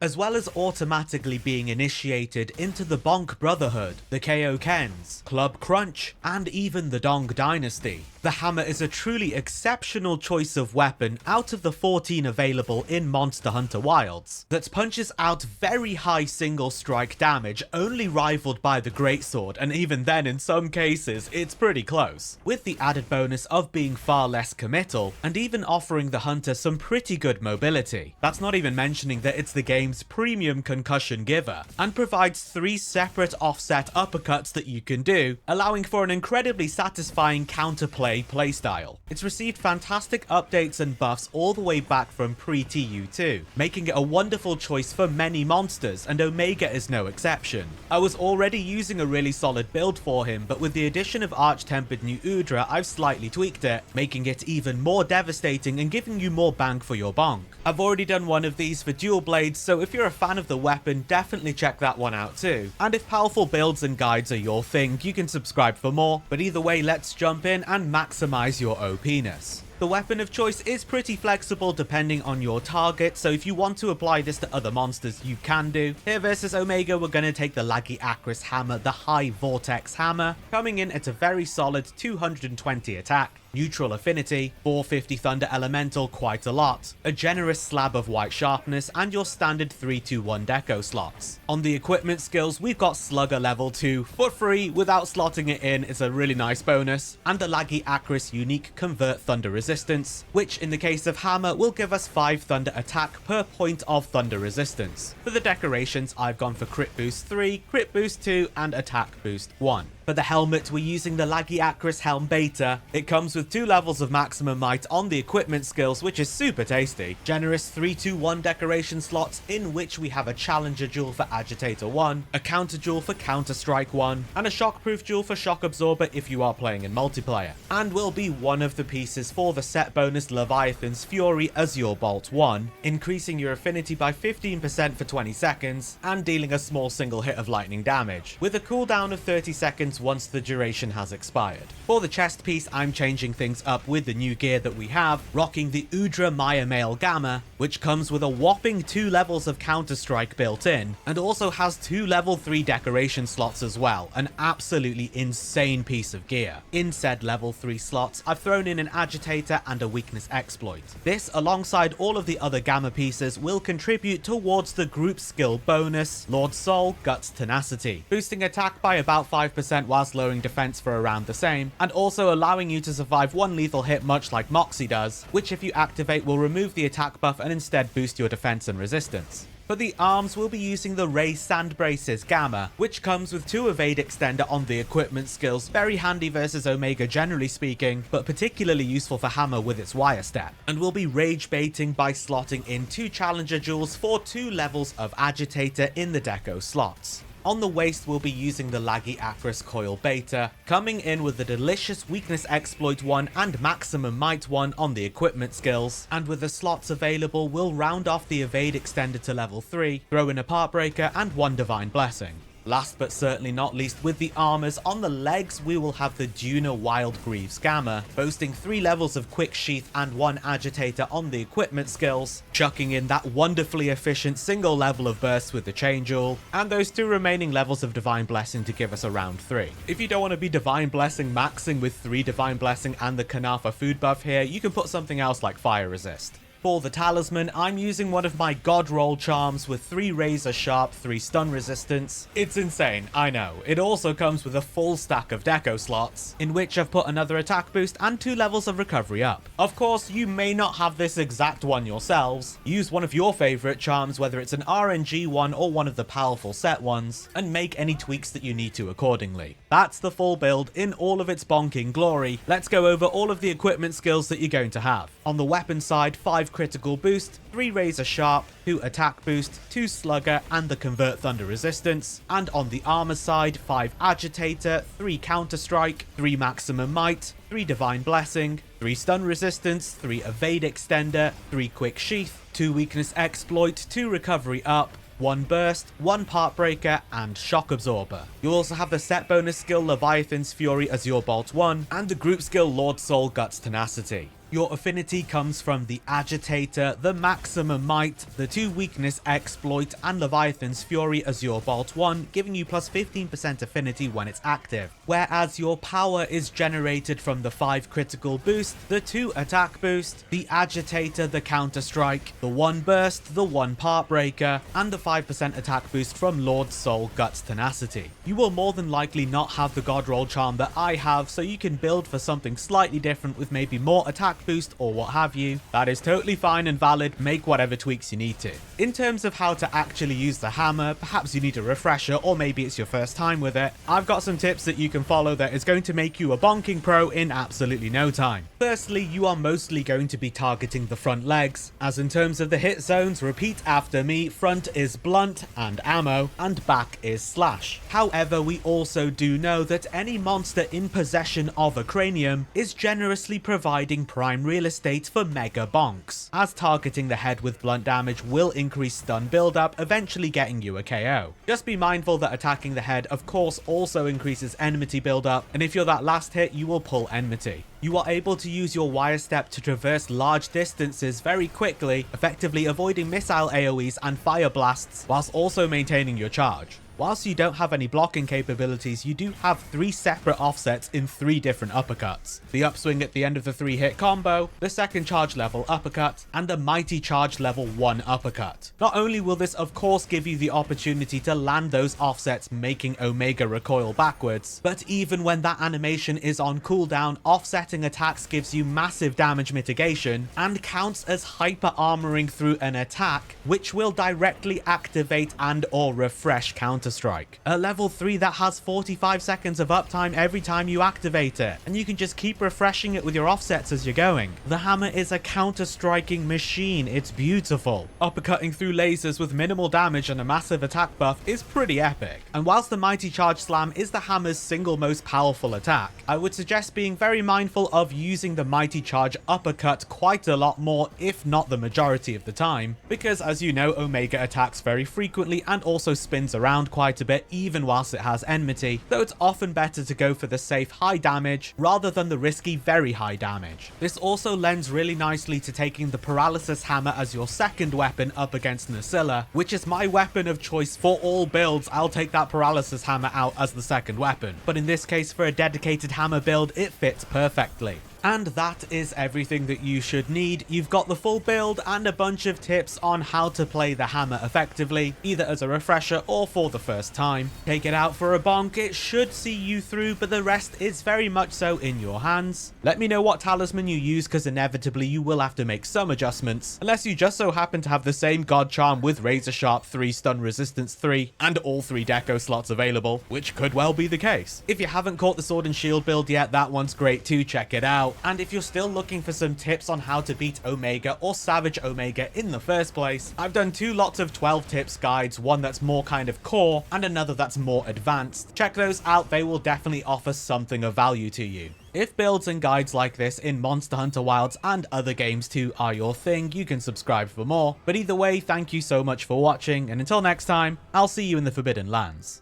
as well as automatically being initiated into the Bonk Brotherhood, the Kens, Club Crunch, and even the Dong Dynasty. The hammer is a truly exceptional choice of weapon out of the 14 available in Monster Hunter Wilds that punches out very high single strike damage, only rivaled by the Greatsword, and even then in some cases it's pretty close, with the added bonus of being far less committal and even offering the hunter some pretty good mobility. That's not even mentioning that it's the game's premium concussion giver and provides 3 separate offset uppercuts that you can do, allowing for an incredibly satisfying counterplay playstyle. It's received fantastic updates and buffs all the way back from pre-TU2, making it a wonderful choice for many monsters, and Omega is no exception. I was already using a really solid build for him, but with the addition of Arch-Tempered New Udra, I've slightly tweaked it, making it even more devastating and giving you more bang for your bonk. I've already done one of these for dual blades, so if you're a fan of the weapon, definitely check that one out too. And if powerful builds and guides are your thing, you can subscribe for more, but either way, let's jump in and maximize your OP-ness. The weapon of choice is pretty flexible depending on your target, so if you want to apply this to other monsters, you can do. Here versus Omega, we're going to take the Laggy Acris Hammer, the High Vortex Hammer, coming in at a very solid 220 attack, neutral affinity, 450 Thunder Elemental, quite a lot, a generous slab of white sharpness, and your standard 3-2-1 deco slots. On the equipment skills, we've got Slugger level 2 for free without slotting it in, it's a really nice bonus, and the Laggy Acris unique Convert Thunder Resistance, which in the case of Hammer will give us 5 Thunder attack per point of Thunder Resistance. For the decorations, I've gone for Crit Boost 3, Crit Boost 2, and Attack Boost 1. For the helmet, we're using the Laggy Acris Helm Beta. It comes with 2 levels of maximum might on the equipment skills, which is super tasty. Generous 3-2-1 decoration slots, in which we have a Challenger Jewel for Agitator 1, a Counter Jewel for Counter Strike 1, and a Shockproof Jewel for Shock Absorber if you are playing in multiplayer. And will be one of the pieces for the set bonus Leviathan's Fury Azure Bolt 1, increasing your affinity by 15% for 20 seconds, and dealing a small single hit of lightning damage, with a cooldown of 30 seconds once the duration has expired. For the chest piece, I'm changing things up with the new gear that we have, rocking the Udra Maya Male Gamma, which comes with a whopping 2 levels of Counter-Strike built in, and also has 2 level 3 decoration slots as well, an absolutely insane piece of gear. In said level 3 slots, I've thrown in an Agitator and a Weakness Exploit. This, alongside all of the other Gamma pieces, will contribute towards the group skill bonus, Lord Soul Guts Tenacity, boosting attack by about 5% whilst lowering defense for around the same, and also allowing you to survive 1 lethal hit much like Moxie does, which if you activate will remove the attack buff and instead boost your defense and resistance. For the arms, we'll be using the Ray Sand Braces Gamma, which comes with 2 Evade Extender on the equipment skills, very handy versus Omega generally speaking, but particularly useful for Hammer with its Wire Step, and we'll be rage baiting by slotting in 2 Challenger Jewels for 2 levels of Agitator in the deco slots. On the waist, we'll be using the Laggy Acris Coil Beta, coming in with the delicious Weakness Exploit 1 and Maximum Might 1 on the equipment skills, and with the slots available, we'll round off the Evade Extended to level 3, throw in a Part Breaker and 1 Divine Blessing. Last but certainly not least, with the armors, on the legs we will have the Duna Wild Greaves Gamma, boasting 3 levels of Quick Sheath and 1 Agitator on the equipment skills, chucking in that wonderfully efficient single level of Burst with the Chain Jewel, and those 2 remaining levels of Divine Blessing to give us a round 3. If you don't want to be Divine Blessing maxing with 3 Divine Blessing and the Kanafa food buff here, you can put something else like Fire Resist. For the talisman, I'm using one of my God Roll charms with 3 Razor Sharp, 3 Stun Resistance. It's insane, I know. It also comes with a full stack of deco slots, in which I've put another attack boost and 2 levels of recovery up. Of course, you may not have this exact one yourselves. Use one of your favorite charms, whether it's an RNG one or one of the powerful set ones, and make any tweaks that you need to accordingly. That's the full build in all of its bonking glory. Let's go over all of the equipment skills that you're going to have. On the weapon side, 5 critical boost, 3 Razor Sharp, 2 attack boost, 2 Slugger, and the Convert Thunder Resistance. And on the armor side, 5 Agitator, 3 Counter Strike, 3 Maximum Might, 3 Divine Blessing, 3 Stun Resistance, 3 Evade Extender, 3 Quick Sheath, 2 Weakness Exploit, 2 Recovery Up, 1 Burst, 1 Part Breaker, and Shock Absorber. You'll also have the set bonus skill Leviathan's Fury Azure Bolt 1, and the group skill Lord Soul Guts Tenacity. Your affinity comes from the Agitator, the Maximum Might, the 2 Weakness Exploit, and Leviathan's Fury as your Bolt 1, giving you plus 15% affinity when it's active. Whereas your power is generated from the 5 critical boost, the 2 attack boost, the Agitator, the Counter Strike, the 1 burst, the 1 part breaker, and the 5% attack boost from Lord Soul Guts Tenacity. You will more than likely not have the God Roll charm that I have, so you can build for something slightly different with maybe more attack boost or what have you. That is totally fine and valid, make whatever tweaks you need to. In terms of how to actually use the hammer, perhaps you need a refresher or maybe it's your first time with it, I've got some tips that you can follow that is going to make you a bonking pro in absolutely no time. Firstly, you are mostly going to be targeting the front legs, as in terms of the hit zones, repeat after me, front is blunt and ammo, and back is slash. However, we also do know that any monster in possession of a cranium is generously providing prime real estate for mega bonks, as targeting the head with blunt damage will increase stun buildup, eventually getting you a KO. Just be mindful that attacking the head of course also increases enmity buildup, and if you're that last hit you will pull enmity. You are able to use your wire step to traverse large distances very quickly, effectively avoiding missile AoEs and fire blasts whilst also maintaining your charge. Whilst you don't have any blocking capabilities, you do have 3 separate offsets in 3 different uppercuts. The upswing at the end of the 3-hit combo, the second charge level uppercut, and the mighty charge level 1 uppercut. Not only will this of course give you the opportunity to land those offsets making Omega recoil backwards, but even when that animation is on cooldown, offsetting attacks gives you massive damage mitigation and counts as hyper armoring through an attack, which will directly activate and or refresh counter strike. A level 3 that has 45 seconds of uptime every time you activate it, and you can just keep refreshing it with your offsets as you're going. The hammer is a counter-striking machine, it's beautiful. Uppercutting through lasers with minimal damage and a massive attack buff is pretty epic. And whilst the Mighty Charge Slam is the hammer's single most powerful attack, I would suggest being very mindful of using the Mighty Charge Uppercut quite a lot more, if not the majority of the time, because as you know, Omega attacks very frequently and also spins around quite a bit even whilst it has enmity, so it's often better to go for the safe high damage rather than the risky very high damage. This also lends really nicely to taking the Paralysis Hammer as your second weapon up against Nasilla, which is my weapon of choice for all builds. I'll take that Paralysis Hammer out as the second weapon, but in this case for a dedicated hammer build it fits perfectly. And that is everything that you should need. You've got the full build and a bunch of tips on how to play the hammer effectively, either as a refresher or for the first time. Take it out for a bonk, it should see you through, but the rest is very much so in your hands. Let me know what talisman you use, because inevitably you will have to make some adjustments, unless you just so happen to have the same God Charm with Razor Sharp 3, Stun Resistance 3, and all 3 deco slots available, which could well be the case. If you haven't caught the Sword and Shield build yet, that one's great too, check it out. And if you're still looking for some tips on how to beat Omega or Savage Omega in the first place, I've done 2 lots of 12 tips guides, one that's more kind of core and another that's more advanced. Check those out, they will definitely offer something of value to you. If builds and guides like this in Monster Hunter Wilds and other games too are your thing, you can subscribe for more. But either way, thank you so much for watching, and until next time, I'll see you in the Forbidden Lands.